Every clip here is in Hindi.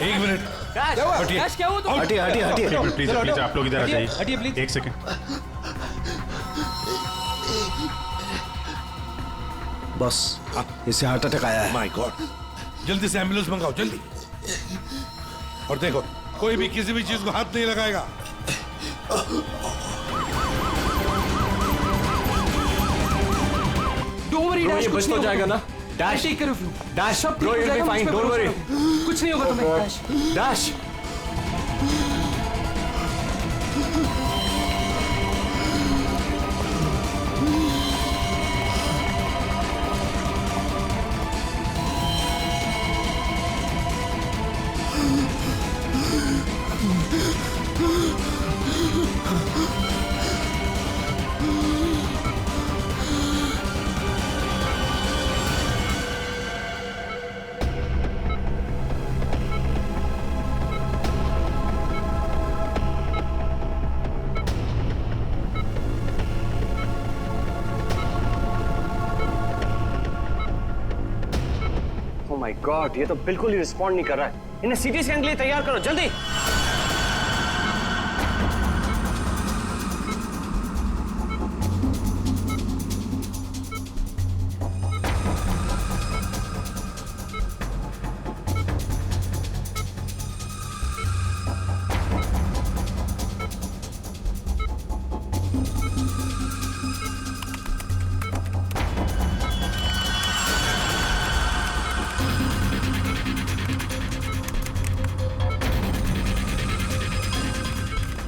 एक मिनट, हटिए। कैश क्या हुआ तुम? हटिए हटिए हटिए। प्लीज प्लीज आप लोग इधर आ जाइए। हटिए प्लीज। एक सेकंड। बॉस, इसे हार्ट अटैक आया है। माय गॉड, जल्दी से एम्बुलेंस मंगाओ, जल्दी। और देखो, कोई भी किसी भी चीज को हाथ नहीं लगाएगा। डोंट वरी डैश, बच तो जाएगा ना? Dash take care of you. Dash, सब ब्रो, ठीक हो you'll be जाएगा, fine, मुझ पे don't भरोसा worry। करो। कुछ नहीं होगा तुम्हें dash. Dash. Oh my God, ये तो बिल्कुल ही रिस्पॉन्ड नहीं कर रहा है। इन्हें सीटी स्कैन के लिए तैयार करो जल्दी।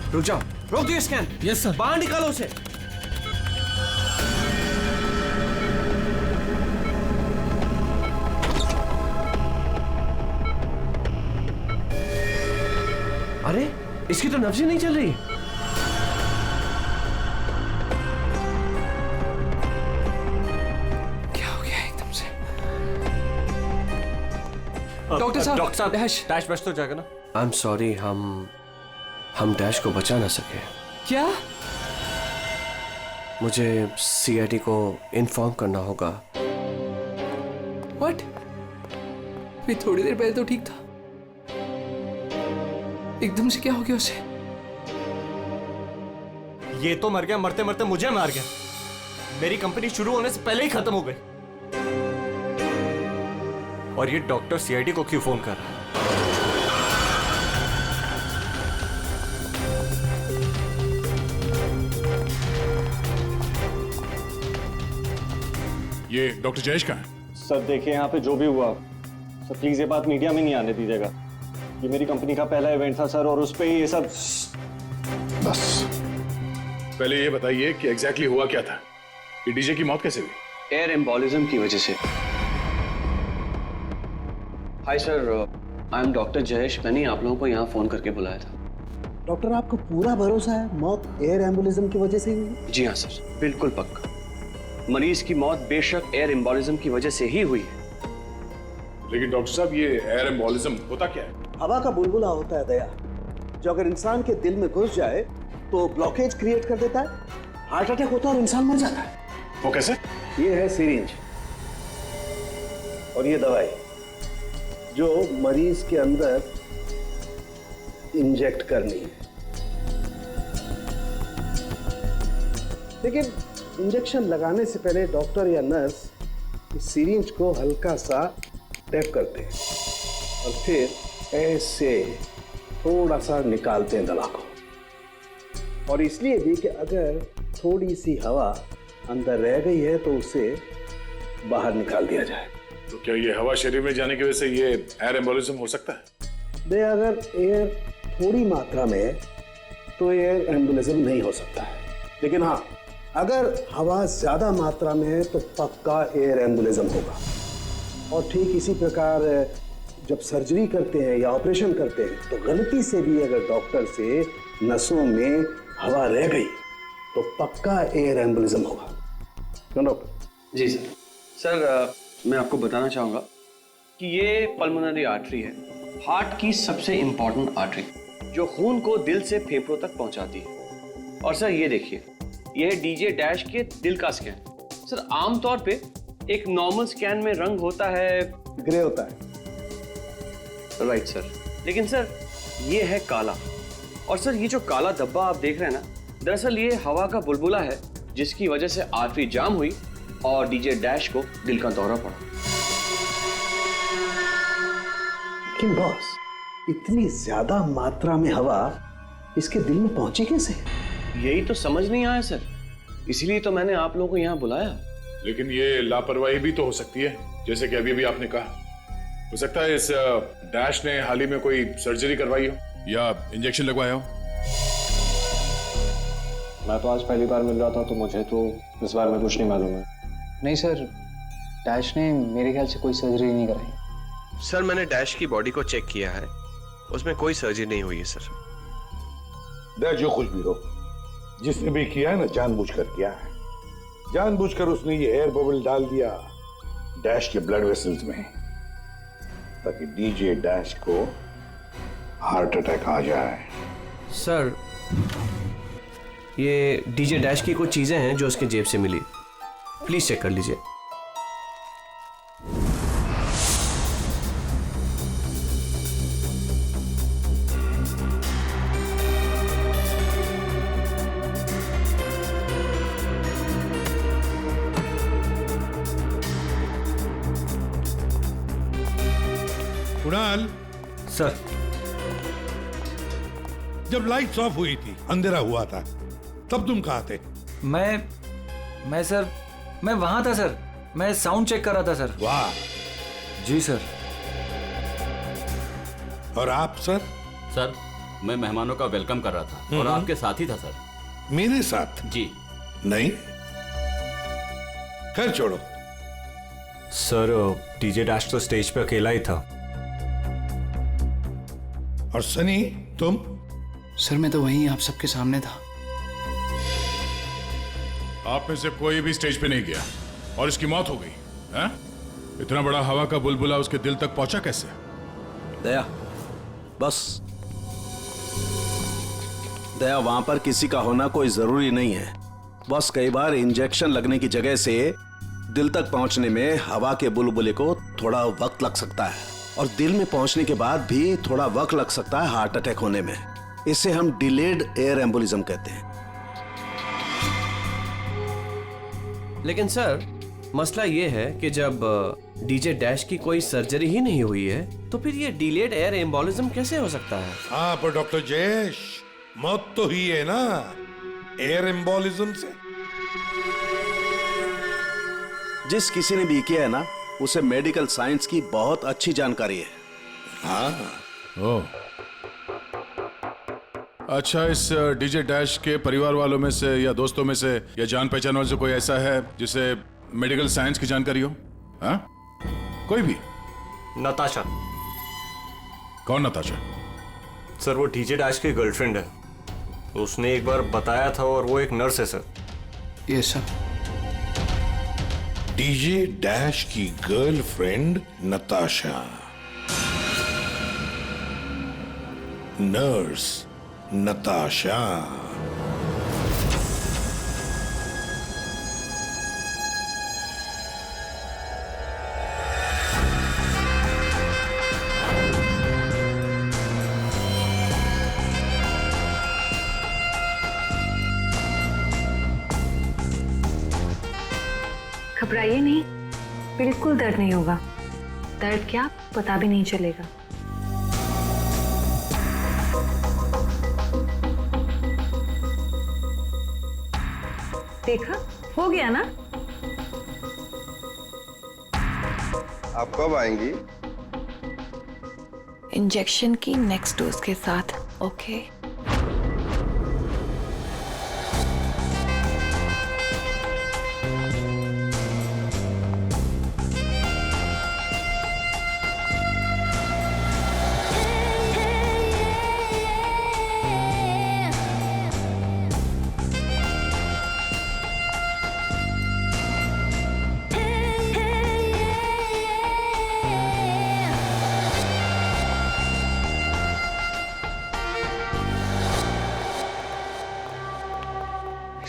रुक जाओ, रोक दियो स्कैन। Yes sir. बाहर निकालो उसे। अरे, इसकी तो नब्ज ही नहीं चल रही। क्या हो गया एकदम से? डॉक्टर साहब, डैश बच तो जाएगा ना? आई एम सॉरी, हम डैश को बचा ना सके। क्या? मुझे सीआईडी को इन्फॉर्म करना होगा। व्हाट? अभी थोड़ी देर पहले तो ठीक था, एकदम से क्या हो गया उसे? ये तो मर गया, मरते मरते मुझे मार गया। मेरी कंपनी शुरू होने से पहले ही खत्म हो गई। और ये डॉक्टर सीआईडी को क्यों फोन कर रहा है? ये डॉक्टर जयेश का है? सर देखिए, यहाँ पे जो भी हुआ सर, प्लीज ये बात मीडिया में नहीं आने दीजिएगा। ये मेरी कंपनी का पहला इवेंट था सर, और उस पे ही ये सब। बस पहले ये बताइए कि एग्जैक्टली हुआ क्या था? ये डीजे की मौत कैसे हुई? एयर एम्बोलिज्म की वजह से। Hi sir, I am doctor Jayesh. मैंने आप लोगों को यहाँ फोन करके बुलाया था। डॉक्टर, आपको पूरा भरोसा है मौत एयर एम्बुलिज्म की वजह से ही हुई? जी हाँ सर, बिल्कुल पक्का। मरीज की मौत बेशक एयर एम्बोलिज्म की वजह से ही हुई है। लेकिन डॉक्टर साहब, ये एयर एम्बोलिज्म होता क्या है? हवा का बुलबुला होता है दया, जो अगर इंसान के दिल में घुस जाए तो ब्लॉकेज क्रिएट कर देता है, हार्ट अटैक होता है और इंसान मर जाता है। वो कैसे? ये है सिरिंज और ये दवाई जो मरीज के अंदर इंजेक्ट करनी है। लेकिन इंजेक्शन लगाने से पहले डॉक्टर या नर्स इस सिरिंज को हल्का सा टैप करते हैं और फिर ऐसे थोड़ा सा निकालते हैं दवा को। और इसलिए भी कि अगर थोड़ी सी हवा अंदर रह गई है तो उसे बाहर निकाल दिया जाए। तो क्या ये हवा शरीर में जाने की वजह से ये एयर एम्बोलिज्म हो सकता है? अगर एयर थोड़ी मात्रा में है तो एयर एम्बुलिज्म नहीं हो सकता है, लेकिन हाँ, अगर हवा ज्यादा मात्रा में है तो पक्का एयर एम्बुलिज्म होगा। और ठीक इसी प्रकार जब सर्जरी करते हैं या ऑपरेशन करते हैं तो गलती से भी अगर डॉक्टर से नसों में हवा रह गई तो पक्का एयर एम्बुलिज्म होगा। क्यों डॉक्टर? जी सर। सर, मैं आपको बताना चाहूँगा कि ये पल्मोनरी आर्टरी है, हार्ट की सबसे इंपॉर्टेंट आर्टरी, जो खून को दिल से फेफड़ों तक पहुंचाती है। और सर ये देखिए, यह है डीजे डैश के दिल का स्कैन। सर, आमतौर पे एक नॉर्मल स्कैन में रंग होता है, ग्रे होता है। राइट सर, लेकिन सर ये है काला। और सर ये जो काला धब्बा आप देख रहे हैं ना, दरअसल ये हवा का बुलबुला है जिसकी वजह से आर्टरी जाम हुई और डीजे डैश को दिल का दौरा पड़ा। लेकिन बॉस, इतनी ज्यादा मात्रा में हवा इसके दिल में पहुंची कैसे? यही तो समझ नहीं आया सर, इसीलिए तो मैंने आप लोगों को यहाँ बुलाया। लेकिन ये लापरवाही भी तो हो सकती है, जैसे कि अभी अभी आपने कहा। हो सकता है इस डैश ने हाल ही में कोई सर्जरी करवाई हो या इंजेक्शन लगवाया हो। मैं तो आज पहली बार मिल रहा था, तो मुझे तो इस बारे में कुछ नहीं मालूम है। नहीं सर, डैश ने मेरे ख्याल से कोई सर्जरी नहीं कराई। सर मैंने डैश की बॉडी को चेक किया है, उसमें कोई सर्जरी नहीं हुई है सर। डैश जो कुछ भी हो, जिसने भी किया है ना, जानबूझकर किया है। जानबूझकर उसने ये एयर बबल डाल दिया डैश के ब्लड वेसल्स में, ताकि डीजे डैश को हार्ट अटैक आ जाए। सर ये डीजे डैश की कुछ चीजें हैं जो उसके जेब से मिली, प्लीज चेक कर लीजिए। कुणाल, सर जब लाइट्स ऑफ हुई थी, अंधेरा हुआ था, तब तुम कहाँ थे? मैं सर, मैं वहां था सर। मैं साउंड चेक कर रहा था सर। वाह। जी सर। और आप सर? सर मैं मेहमानों का वेलकम कर रहा था और आपके साथ ही था सर। मेरे साथ? जी नहीं, खैर छोड़ो। सर डीजे डैश तो स्टेज पे अकेला ही था। और सनी, तुम? सर मैं तो वहीं आप सबके सामने था। आप में से कोई भी स्टेज पे नहीं गया और इसकी मौत हो गई है? इतना बड़ा हवा का बुलबुला उसके दिल तक पहुंचा कैसे? दया, बस दया, वहां पर किसी का होना कोई जरूरी नहीं है। बस कई बार इंजेक्शन लगने की जगह से दिल तक पहुंचने में हवा के बुलबुले को थोड़ा वक्त लग सकता है, और दिल में पहुंचने के बाद भी थोड़ा वक्त लग सकता है हार्ट अटैक होने में। इसे हम डिलेड एयर एम्बोलिज्म कहते हैं। लेकिन सर मसला ये है कि जब डीजे डैश की कोई सर्जरी ही नहीं हुई है, तो फिर ये डिलेड एयर एम्बोलिज्म कैसे हो सकता है? हाँ, पर डॉक्टर जयेश, मौत तो हुई है ना एयर एम्बोलिज्म से। जिस किसी ने भी किया है ना, उसे मेडिकल साइंस की बहुत अच्छी जानकारी है। हाँ। ओह, अच्छा, इस डीजे डैश के परिवार वालों में से या दोस्तों में से या जान पहचान वालों से कोई ऐसा है जिसे मेडिकल साइंस की जानकारी हो? हाँ, कोई भी? नताशा। कौन नताशा? सर वो डीजे डैश की गर्लफ्रेंड है। उसने एक बार बताया था, और वो एक नर्स है सर। ये सर डीजे डैश की गर्लफ्रेंड नताशा, नर्स नताशा। घबराइए नहीं, बिल्कुल दर्द नहीं होगा। दर्द क्या, पता भी नहीं चलेगा। देखा, हो गया ना? आप कब आएंगी? इंजेक्शन की नेक्स्ट डोज के साथ। Okay.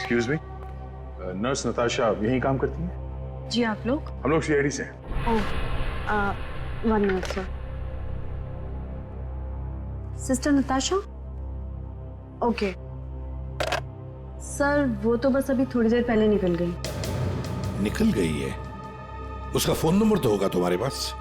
Excuse me, nurse Natasha यहीं काम करती है? जी, आप लोग? हम लोग सीआईडी से हैं। ओह, 1 minute sir. Sister Natasha? Okay sir, वो तो बस अभी थोड़ी देर पहले निकल गई। निकल गई है? उसका फोन नंबर तो होगा तुम्हारे पास?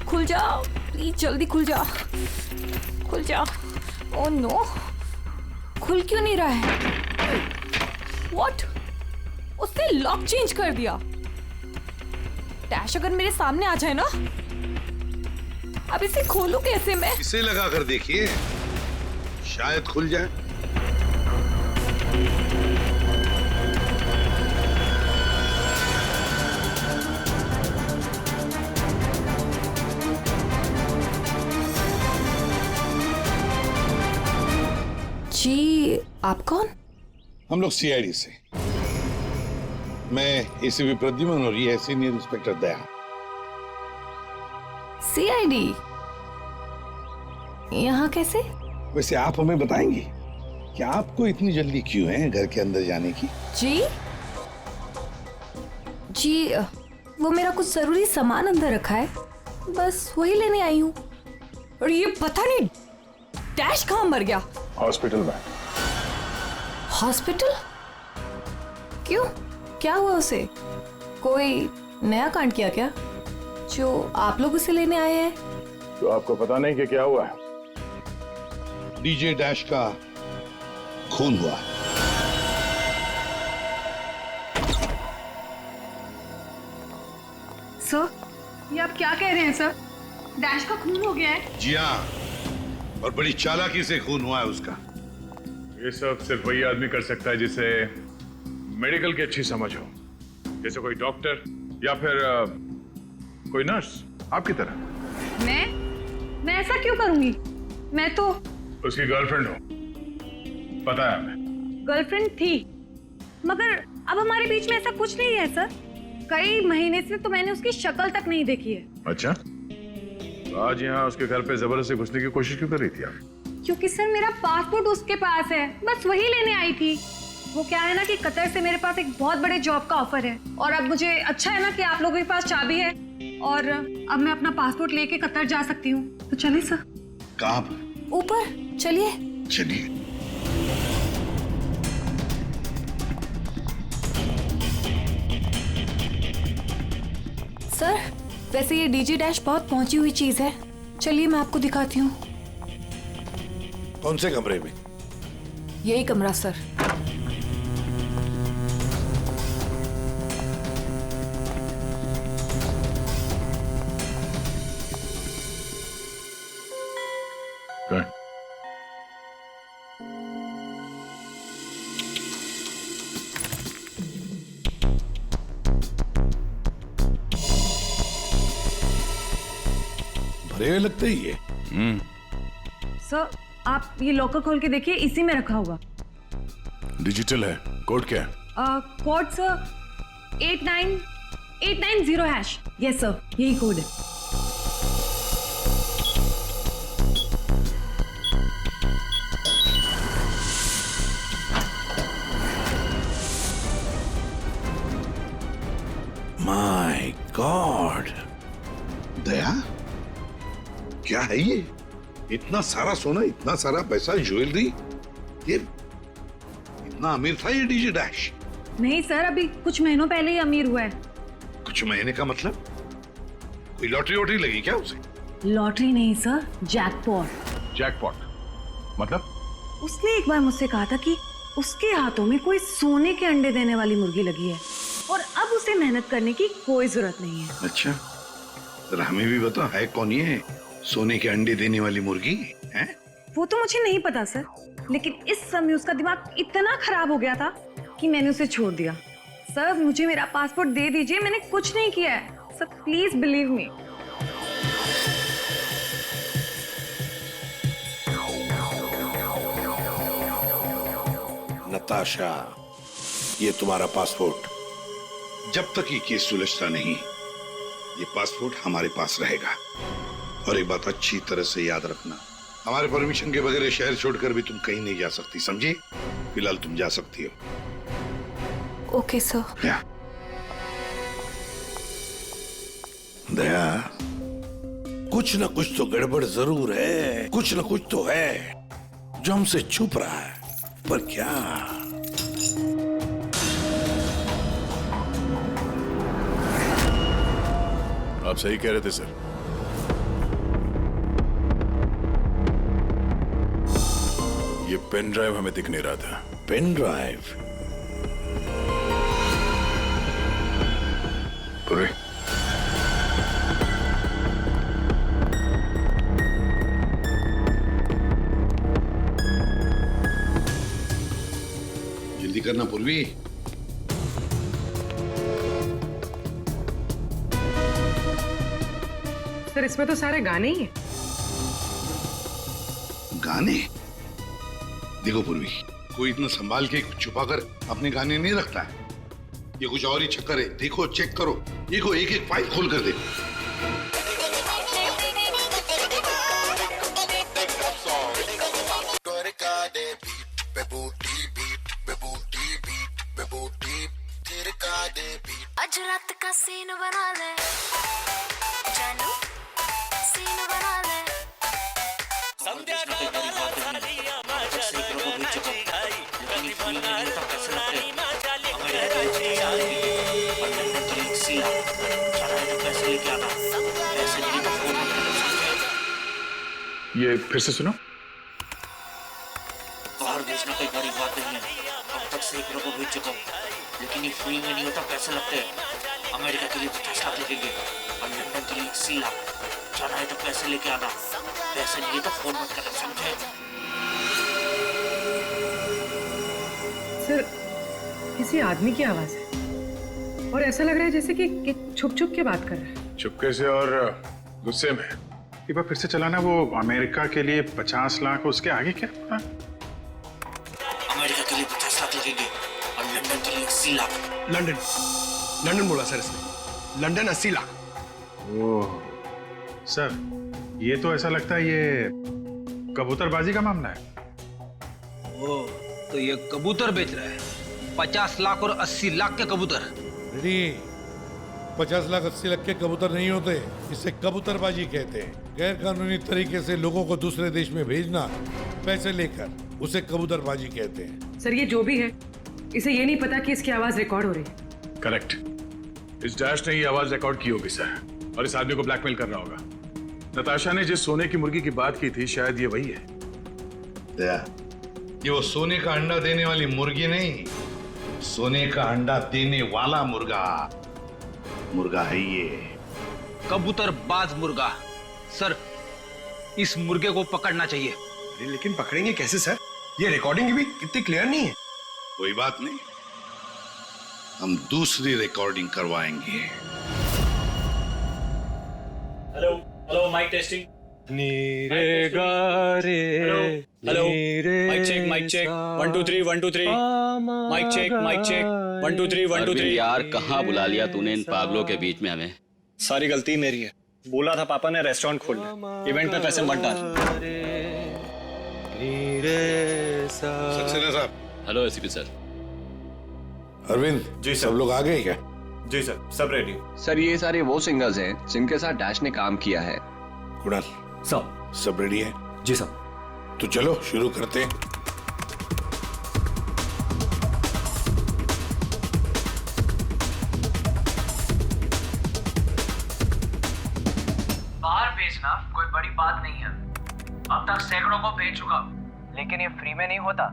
खुल जा प्लीज, जल्दी खुल जा, खुल जा। ओह नो, खुल क्यों नहीं रहा है? व्हाट? उसने लॉक चेंज कर दिया। डैश अगर मेरे सामने आ जाए ना, अब इसे खोलूं कैसे मैं? इसे लगा कर देखिए, शायद खुल जाए। जी, आप कौन? हम लोग सीआईडी से। मैं एसीपी प्रद्युमन और ये है सीनियर इंस्पेक्टर दया। सीआईडी? यहाँ कैसे? वैसे आप हमें बताएंगी कि आपको इतनी जल्दी क्यों है घर के अंदर जाने की? जी, वो मेरा कुछ जरूरी सामान अंदर रखा है, बस वही लेने आई हूँ। और ये पता नहीं डैश कहाँ मर गया? हॉस्पिटल में। हॉस्पिटल? क्यों, क्या हुआ उसे? कोई नया कांड किया क्या जो आप लोग उसे लेने आए हैं? तो आपको पता नहीं कि क्या हुआ है? डीजे डैश का खून हुआ। सर, ये आप क्या कह रहे हैं सर? डैश का खून हो गया है? जी हाँ, और बड़ी चालाकी से खून हुआ है उसका। ये सब सिर्फ वही आदमी कर सकता है जिसे मेडिकल की अच्छी समझ हो, जैसे कोई डॉक्टर या फिर कोई नर्स आपकी तरह। मैं ऐसा क्यों करूंगी? मैं तो उसकी गर्लफ्रेंड हो, पता है हमें। गर्लफ्रेंड थी, मगर अब हमारे बीच में ऐसा कुछ नहीं है सर। कई महीने से तो मैंने उसकी शक्ल तक नहीं देखी है। अच्छा, तो आज यहाँ उसके घर पे जबरदस्ती घुसने की कोशिश क्यों कर रही थी आप? क्योंकि सर मेरा पासपोर्ट उसके पास है, बस वही लेने आई थी। वो क्या है ना कि कतर से मेरे पास एक बहुत बड़े जॉब का ऑफर है, और अब मुझे अच्छा है ना कि आप लोगों के पास चाबी है, और अब मैं अपना पासपोर्ट लेके कतर जा सकती हूँ। तो चलिए सर। कहाँ पर? ऊपर चलिए। चलिए। सर, वैसे ये डीजे डैश बहुत पहुंची हुई चीज है, चलिए मैं आपको दिखाती हूँ। कौन से कमरे में? यही कमरा सर। भरे हुए लगते ही है। सर, आप ये लॉकर खोल के देखिए, इसी में रखा होगा। डिजिटल है, कोड क्या है? Code sir 89890#। यस सर, यही कोड है। माय गॉड, दया, क्या है ये? इतना सारा सोना, इतना सारा पैसा, ज्वेलरी, ये इतना अमीर था ये डीजे डैश? नहीं सर, अभी कुछ महीनों पहले ही अमीर हुआ है। कुछ महीने का मतलब? कोई लॉटरी वॉटरी लगी क्या उसे? लॉटरी नहीं सर, जैकपॉट। जैकपॉट मतलब? उसने एक बार मुझसे कहा था कि उसके हाथों में कोई सोने के अंडे देने वाली मुर्गी लगी है, और अब उसे मेहनत करने की कोई जरूरत नहीं है। अच्छा, जरा हमें भी बताओ, है कौन ये सोने के अंडे देने वाली मुर्गी है? वो तो मुझे नहीं पता सर, लेकिन इस समय उसका दिमाग इतना खराब हो गया था कि मैंने उसे छोड़ दिया। सर, मुझे मेरा पासपोर्ट दे दीजिए, मैंने कुछ नहीं किया है। Sir please believe me. Natasha, ये तुम्हारा पासपोर्ट। जब तक ये केस सुलझता नहीं, ये पासपोर्ट हमारे पास रहेगा। और एक बात अच्छी तरह से याद रखना, हमारे परमिशन के बगैर शहर छोड़कर भी तुम कहीं नहीं जा सकती, समझी? फिलहाल तुम जा सकती हो। Okay sir. दया, कुछ ना कुछ तो गड़बड़ जरूर है, कुछ ना कुछ तो है जो हमसे छुप रहा है, पर क्या? आप सही कह रहे थे सर। ये पेन ड्राइव हमें दिख नहीं रहा था। Pen drive? पूरे जल्दी करना पूर्वी। सर इसमें तो सारे गाने ही हैं। गाने? देखो पूर्वी, कोई इतना संभाल के छुपा कर अपने गाने नहीं रखता है। ये कुछ और ही चक्कर है। देखो, चेक करो, देखो, एक एक फाइल खोल कर देखो। आज रात का सीन बना ले जानू, सीन बना ले। ये फिर से सुनो। बाहर भेजना कोई बड़ी बात नहीं है। अब तक सैकड़ों को भेज चुका हूँ, लेकिन ये फ्री में नहीं होता, पैसे लगते हैं। अमेरिका के लिए 50 लाख लगेंगे और लंदन के लिए 80 लाख। जाना है तो पैसे लेके आना, पैसे नहीं है तो फोन मत करना, समझे? सर किसी आदमी की आवाज है और ऐसा लग रहा है जैसे कि छुप छुप के बात कर रहा है। चुपके से और गुस्से में। एक बार फिर से चलाना। वो अमेरिका के लिए 50 लाख, उसके आगे क्या? हाँ? अमेरिका के लिए 50 लाख लगेंगे और लंदन के लिए 80 लाख। लंदन बोला सर इसने। लंदन 80 लाख। ओह सर, ये तो ऐसा लगता है ये कबूतरबाजी का मामला है। ओ, तो ये कबूतर बेच रहा है। 50 लाख और 80 लाख के कबूतर। 50 लाख 80 लाख के कबूतर नहीं होते, इसे कबूतरबाजी कहते हैं। गैर कानूनी तरीके से लोगों को दूसरे देश में भेजना पैसे लेकर, उसे कबूतरबाजी कहते हैं। सर ये जो भी है, इसे ये नहीं पता कि इसकी आवाज रिकॉर्ड हो रही है। करेक्ट। इस डैश ने ये आवाज रिकॉर्ड की होगी सर, और इस आदमी को ब्लैकमेल कर रहा होगा। नताशा ने जिस सोने की मुर्गी की बात की थी, शायद ये वही है। दया, ये वो सोने का अंडा देने वाली मुर्गी नहीं, सोने का अंडा देने वाला मुर्गा है ये। कबूतरबाज मुर्गा। सर इस मुर्गे को पकड़ना चाहिए। लेकिन पकड़ेंगे कैसे सर? ये रिकॉर्डिंग भी कितनी क्लियर नहीं है। कोई बात नहीं, हम दूसरी रिकॉर्डिंग करवाएंगे। Hello hello, mic testing. नीरे गारे। Hello, mic check, mic check. 1 2 3 1 2 3। Mic check, mic check. 1 2 3 1 2 3। यार कहाँ बुला लिया तूने इन पागलों के बीच में हमें? सारी गलती मेरी है। बोला था पापा ने रेस्टोरेंट खोलना, इवेंट पे पैसे मत डाल। सक्सेना साहब। Hello ACP sir. Arvind ji, सब लोग आ गए क्या? जी सर, सब रेडी। सर ये सारे वो सिंगर्स हैं जिनके साथ डैश ने काम किया है। कुणाल, सब रेडी है? जी सर। तो चलो शुरू करते हैं। बाहर भेजना कोई बड़ी बात नहीं है। अब तक सैकड़ों को भेज चुका, लेकिन ये फ्री में नहीं होता,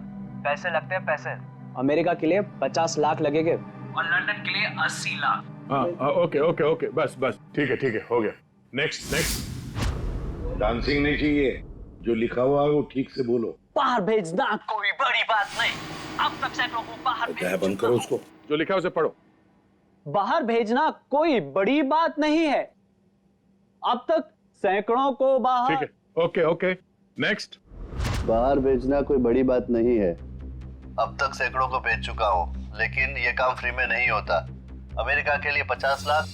पैसे लगते हैं पैसे। अमेरिका के लिए 50 लाख लगेंगे और लंदन के लिए 80 लाख। हाँ, ओके ओके ओके, बस बस, ठीक है, हो गया। Next next. डांसिंग नहीं चाहिए, जो लिखा हुआ है वो ठीक से बोलो। बाहर भेजना कोई बड़ी बात नहीं। अब तक सैकड़ों को बाहर बंद करो उसको। जो लिखा है उसे पढ़ो। बाहर भेजना कोई बड़ी बात नहीं है। अब तक सैकड़ों को बाहर। ठीक है, ओके ओके, नेक्स्ट। बाहर भेजना कोई बड़ी बात नहीं है। अब तक सैकड़ों को भेज चुका हूँ, लेकिन ये काम फ्री में नहीं होता। अमेरिका के लिए 50 लाख।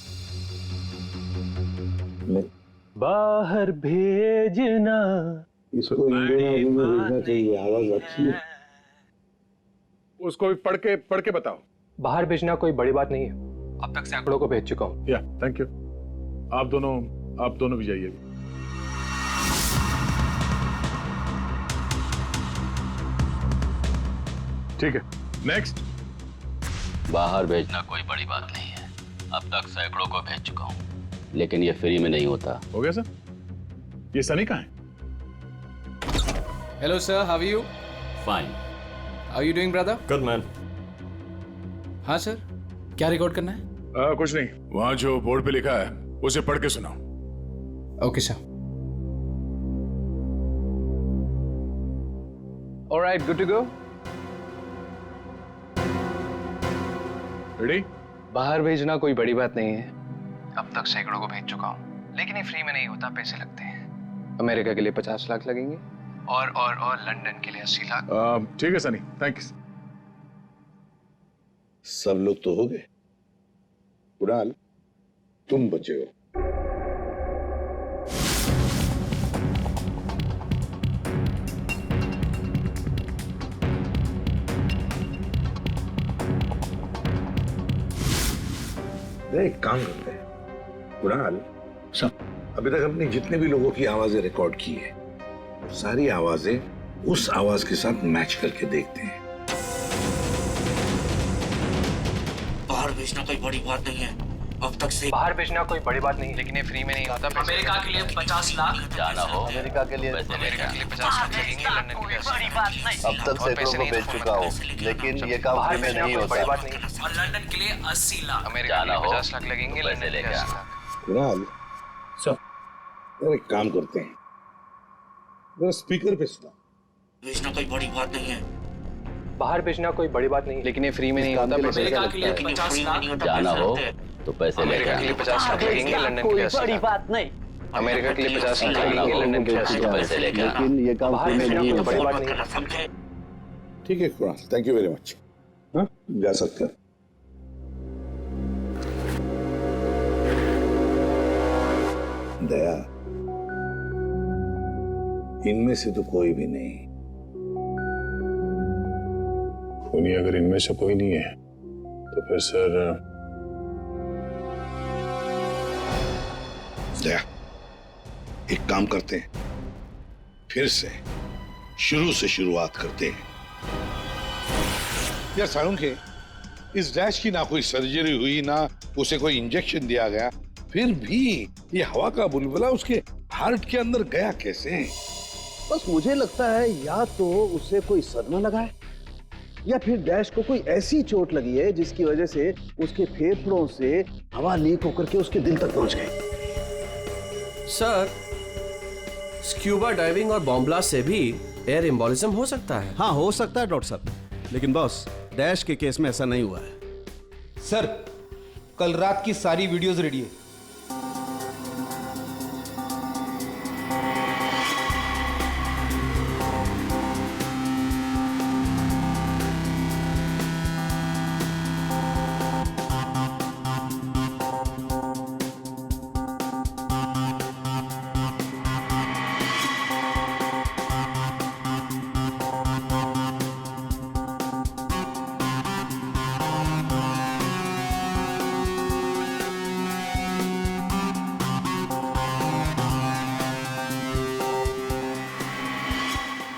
बाहर भेजना इसको इंडियन में भेजना चाहिए, आवाज अच्छी है। उसको भी पढ़ के बताओ। बाहर भेजना कोई बड़ी बात नहीं है, अब तक सैकड़ों को भेज चुका हूँ। या थैंक यू। आप दोनों भी जाइए। ठीक है, नेक्स्ट। बाहर भेजना कोई बड़ी बात नहीं है, अब तक सैकड़ों को भेज चुका हूँ, लेकिन ये फ्री में नहीं होता। हो गया सर? ये सनी कहाँ है? Hello sir, how are you? Fine. How are you doing brother? Good man. हाँ सर, क्या रिकॉर्ड करना है? कुछ नहीं, वहां जो बोर्ड पे लिखा है उसे पढ़ के सुनाओ। Okay sir. Alright, good to go. Ready? बाहर भेजना कोई बड़ी बात नहीं है, अब तक सैकड़ों को भेज चुका हूँ, लेकिन ये फ्री में नहीं होता, पैसे लगते हैं। अमेरिका के लिए 50 लाख लगेंगे और लंदन के लिए 80 लाख। ठीक है सनी, थैंक यू। सब लोग तो हो गए। कुणाल, तुम बचे हो। एक काम करते हैं कुणाल, अभी तक हमने जितने भी लोगों की आवाजें रिकॉर्ड की है, सारी आवाजें उस आवाज के साथ मैच करके देखते हैं। बाहर भेजना कोई बड़ी बात नहीं है, अब तक से बाहर भेजना कोई बड़ी बात नहीं, लेकिन ये फ्री में नहीं होता। अमेरिका के लिए 50 लाख जाना हो अमेरिका के लिए 50 लाख लगेंगे, लंदन के लिए 80 लाख। अब तक सैकड़ों को भेज चुका हूँ, लेकिन ये काम फ्री में नहीं होता। बड़ी बात नहीं। और लंदन के लिए 80 लाख। अमेरिका के लिए 50 लाख लगेंगे, लंदन के लिए 80 लाख। कुणाल, यार एक काम करते हैं, जरा स्पीकर पे सुना। भेजना कोई बड़ी बात नहीं है, बाहर भेजना कोई बड़ी बात नहीं, लेकिन ये फ्री में नहीं होता। अमेरिका के लिए 50 लाख जाना हो तो पैसे अमेरिका के लिए 50 लाख लगेंगे, लंदन के लिए 80 लाख। बात नहीं। अमेरिका के लिए 50 लाख लगेंगे, लंदन के लिए 80 लाख। पैसे लेके आना। लेकिन ये काम फ्री में नहीं बड़ी होता। बात नहीं। समझे? ठीक है Kunal, thank you very much. हाँ, जा सकते हैं। दया, इनमें से तो कोई भी नहीं। नहीं, अगर इनमें से कोई नहीं है तो फिर सर दया, एक काम करते हैं, फिर से शुरू से शुरुआत करते हैं। यार सालुंखे, इस डैश की ना कोई सर्जरी हुई, ना उसे कोई इंजेक्शन दिया गया, फिर भी ये हवा का बुलबुला उसके हार्ट के अंदर गया कैसे? बस मुझे लगता है या तो उसे कोई सदमा लगा है, या फिर डैश को कोई ऐसी चोट लगी है जिसकी वजह से उसके फेफड़ों से हवा लीक होकर के उसके दिल तक पहुंच गई। सर, स्क्यूबा डाइविंग और बॉम्ब ब्लास्ट से भी एयर एम्बोलिज्म हो सकता है। हाँ, हो सकता है डॉक्टर साहब, लेकिन बॉस डैश के केस में ऐसा नहीं हुआ है। सर, कल रात की सारी वीडियोस रेडी है।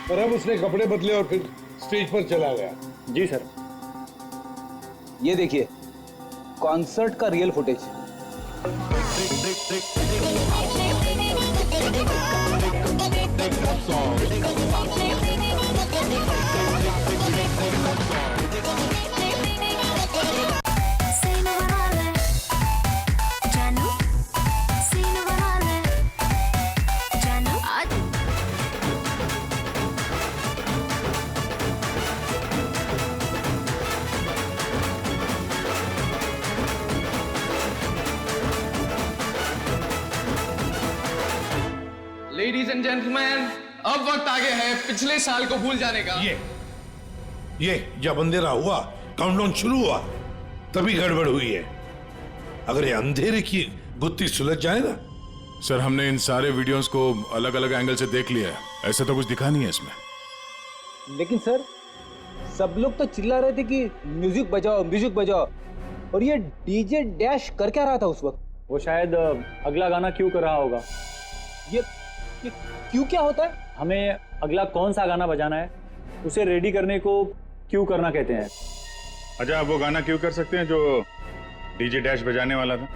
और अब उसने कपड़े बदले और फिर स्टेज पर चला गया। जी सर। ये देखिए कॉन्सर्ट का रियल फुटेज। सीन बना ले जानू, सीन बना ले जानू। आज एंड जेंटलमैन, अब वक्त आ गया है पिछले साल को भूल जाने का। ये जब अंधेरा हुआ, काउंटडाउन शुरू हुआ, तभी गड़बड़ हुई है। अगर ये अंधेरे की गुत्थी सुलझ जाए ना। सर, हमने इन सारे वीडियोस को अलग अलग एंगल से देख लिया है, ऐसा तो कुछ दिखा नहीं है इसमें। लेकिन सर, सब लोग तो चिल्ला रहे थे कि म्यूजिक बजाओ, और ये डीजे डैश कर क्या रहा था उस वक्त? वो शायद अगला गाना क्यों कर रहा होगा। ये क्यों क्या होता है? हमें अगला कौन सा गाना बजाना है उसे रेडी करने को क्यों करना कहते हैं। अच्छा, आप वो गाना क्यों कर सकते हैं जो डीजे डैश बजाने वाला था?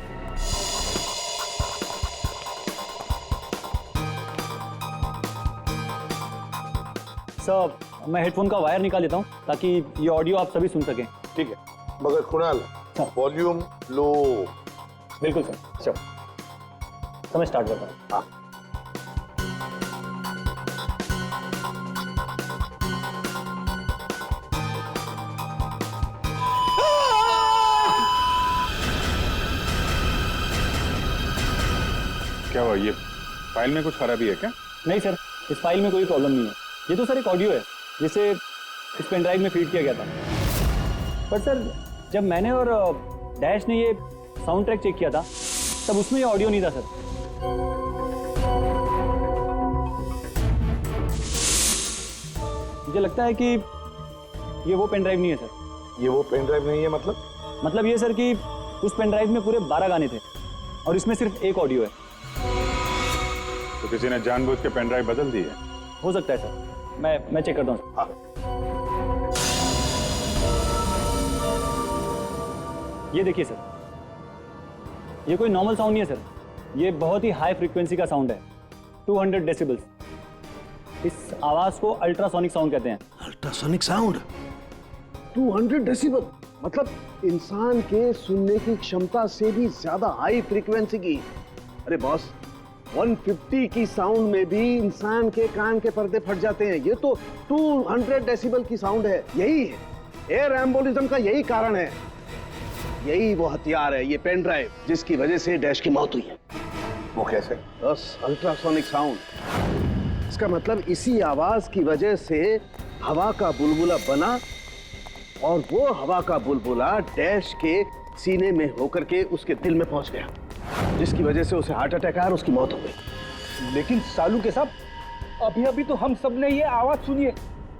सर, मैं हेडफोन का वायर निकाल देता हूँ ताकि ये ऑडियो आप सभी सुन सकें। ठीक है, मगर कुणाल, वॉल्यूम लो। बिल्कुल सर। चलो, समय स्टार्ट करता हूँ। हाँ। क्या हुआ? ये फाइल में कुछ खराबी है क्या? नहीं सर, इस फाइल में कोई प्रॉब्लम नहीं है। ये तो सर एक ऑडियो है जिसे इस पेन ड्राइव में फीड किया गया था। पर सर, जब मैंने और डैश ने ये साउंड ट्रैक चेक किया था तब उसमें ये ऑडियो नहीं था सर। मुझे लगता है कि ये वो पेन ड्राइव नहीं है सर। ये वो पेन ड्राइव नहीं है मतलब ये सर कि उस पेन ड्राइव में पूरे 12 गाने थे और इसमें सिर्फ एक ऑडियो है। तो किसी ने जानबूझ के पेन ड्राइव बदल दी है? हो सकता है सर, मैं चेक करता हूँ। हाँ। ये देखिए सर, ये कोई नॉर्मल साउंड नहीं है सर, ये बहुत ही हाई फ्रीक्वेंसी का साउंड है, 200 डेसिबल्स। इस आवाज को अल्ट्रासोनिक साउंड कहते हैं। Ultrasonic sound? 200 डेसिबल मतलब इंसान के सुनने की क्षमता से भी ज्यादा हाई फ्रीक्वेंसी की। अरे बॉस, 150 की साउंड में भी इंसान के कान के पर्दे फट जाते हैं। ये तो 200 डेसिबल की साउंड है। यही है एयर एम्बोलिज्म का, यही कारण है, यही वो हथियार है, ये पेन ड्राइव जिसकी वजह से डैश की मौत हुई है। वो कैसे? बस अल्ट्रासोनिक साउंड। इसका मतलब इसी आवाज की वजह से हवा का बुलबुला बना और वो हवा का बुलबुला डैश के सीने में होकर के उसके दिल में पहुंच गया, जिसकी वजह से उसे हार्ट अटैक आया और उसकी मौत हो गई। लेकिन सालू के साहब, अभी तो हम सब ने ये आवाज सुनी है,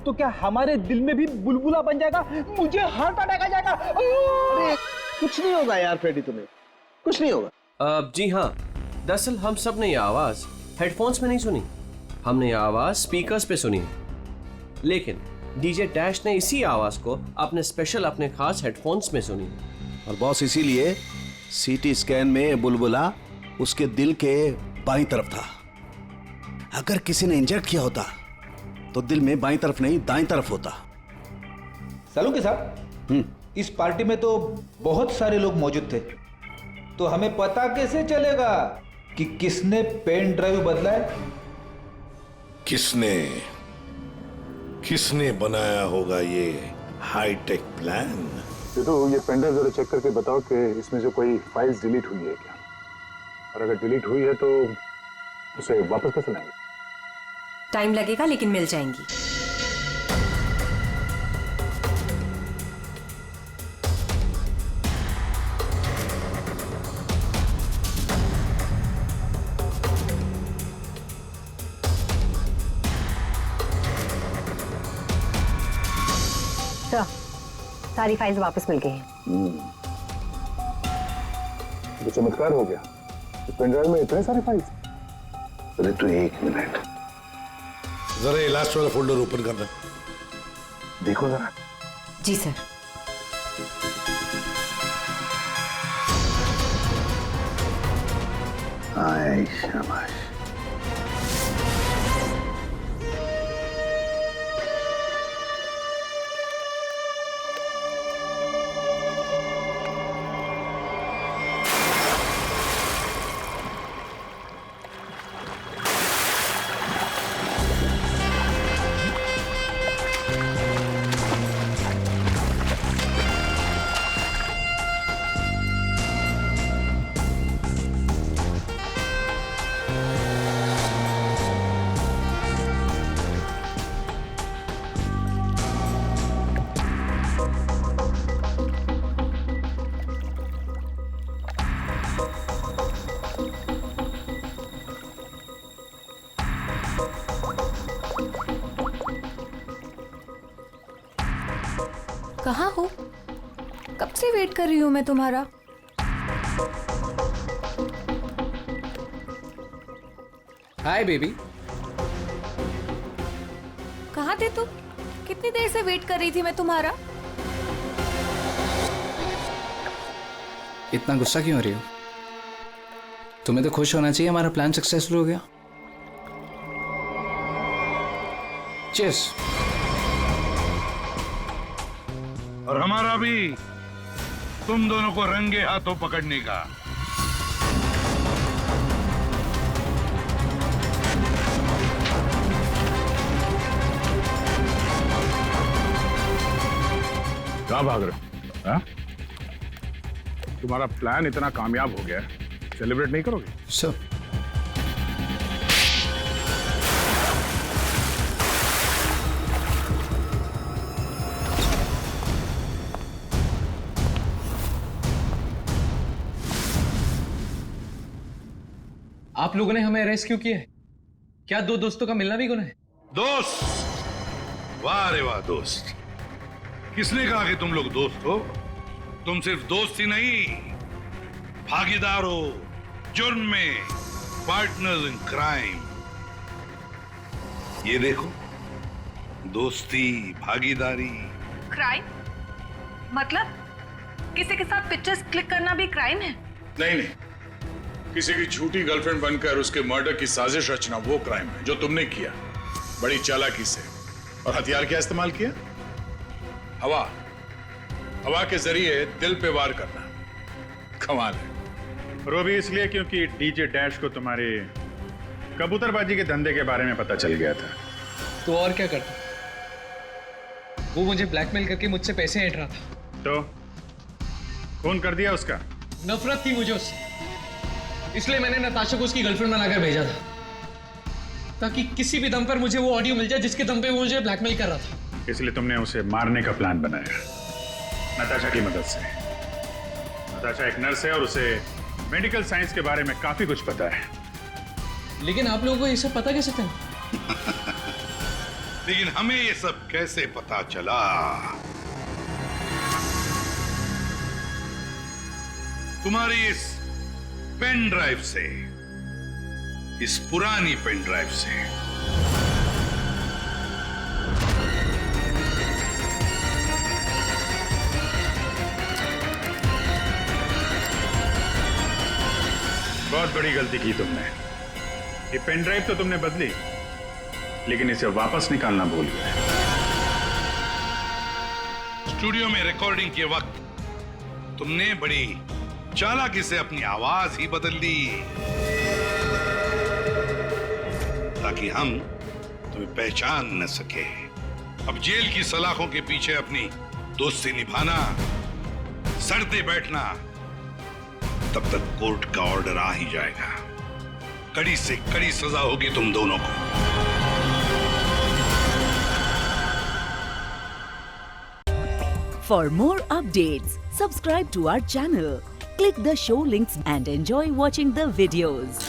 तो क्या हमारे दिल में भी बुलबुला बन जाएगा? मुझे हार्ट अटैक आ जाएगा। अरे कुछ नहीं होगा यार फ्रेडी, तुम्हें कुछ नहीं होगा। जी हाँ, दरअसल हम सब ने ये आवाज हेडफोन्स में नहीं सुनी, हमने ये आवाज स्पीकर्स पे सुनी। लेकिन डीजे डैश ने इसी आवाज को अपने खास हेडफोन्स में सुनी। और बॉस, इसीलिए सीटी स्कैन में बुलबुला उसके दिल के बाईं तरफ था। अगर किसी ने इंजेक्ट किया होता तो दिल में बाईं तरफ नहीं दाईं तरफ होता। सालू के साहब, इस पार्टी में तो बहुत सारे लोग मौजूद थे, तो हमें पता कैसे चलेगा कि किसने पेन ड्राइव बदला है? किसने बनाया होगा ये हाईटेक प्लान? तो ये पेन ड्राइव जरा चेक करके बताओ कि इसमें से कोई फाइल्स डिलीट हुई है क्या, और अगर डिलीट हुई है तो उसे वापस कैसे लाएंगे? टाइम लगेगा लेकिन मिल जाएंगी। सारी फाइल्स वापस मिल गई हैं। तो चमत्कार हो गया, इस पेन ड्राइव में इतने सारे फाइल्स। अरे तो एक मिनट, जरा ये लास्ट वाला फोल्डर ओपन करना। देखो जरा। जी सर। हाय शाबाश। कहाँ हो? कब से वेट कर रही हूँ मैं तुम्हारा। Hi baby. कहाँ थे तुम? कितनी देर से वेट कर रही थी मैं तुम्हारा। इतना गुस्सा क्यों हो रही हो? तुम्हें तो खुश होना चाहिए, हमारा प्लान सक्सेसफुल हो गया। चीयर्स। और हमारा भी तुम दोनों को रंगे हाथों पकड़ने का। कहाँ भाग रहे हो? हाँ? तुम्हारा प्लान इतना कामयाब हो गया, सेलिब्रेट नहीं करोगे? सर आप लोगों ने हमें अरेस्ट क्यों किया है? क्या दो दोस्तों का मिलना भी गुनाह है? दोस्त? वाह रे वाह दोस्त। किसने कहा कि तुम लोग दोस्त हो? तुम सिर्फ दोस्त ही नहीं, भागीदार हो जुर्म में, पार्टनर्स इन क्राइम। ये देखो, दोस्ती, भागीदारी। क्राइम मतलब किसी के साथ पिक्चर्स क्लिक करना भी क्राइम है? नहीं नहीं, किसी की झूठी गर्लफ्रेंड बनकर उसके मर्डर की साजिश रचना वो क्राइम है जो तुमने किया, बड़ी चालाकी से। और हथियार क्या इस्तेमाल किया? हवा। हवा के जरिए दिल पे वार करना। कमाल है। और वो भी इसलिए क्योंकि डीजे डैश को तुम्हारे कबूतरबाजी के धंधे के बारे में पता चल गया था। तो और क्या करता? वो मुझे ब्लैकमेल करके मुझसे पैसे ऐंठ रहा था। तो खून कर दिया उसका? नफरत थी मुझे उससे, इसलिए मैंने नताशा को उसकी गर्लफ्रेंड बनाकर भेजा था, ताकि किसी भी दम पर मुझे वो ऑडियो मिल जाए जिसके दम पे वो मुझे ब्लैकमेल कर रहा था। इसलिए तुमने उसे मारने का प्लान बनाया नताशा की मदद से। नताशा एक नर्स है और उसे मेडिकल साइंस के बारे में काफी कुछ पता है। लेकिन आप लोगों को ये सब पता कैसे था? लेकिन हमें ये सब कैसे पता चला? तुम्हारी इस पेन ड्राइव से, इस पुरानी पेन ड्राइव से। बहुत बड़ी गलती की तुमने। ये पेन ड्राइव तो तुमने बदली, लेकिन इसे वापस निकालना भूल गए। स्टूडियो में रिकॉर्डिंग के वक्त तुमने बड़ी चालाकी से अपनी आवाज ही बदल दी, ताकि हम तुम्हें पहचान न सके। अब जेल की सलाखों के पीछे अपनी दोस्ती निभाना, सड़ते बैठना, तब तक कोर्ट का ऑर्डर आ ही जाएगा। कड़ी से कड़ी सजा होगी तुम दोनों को। For more updates, subscribe to our channel, click the show links and enjoy watching the videos.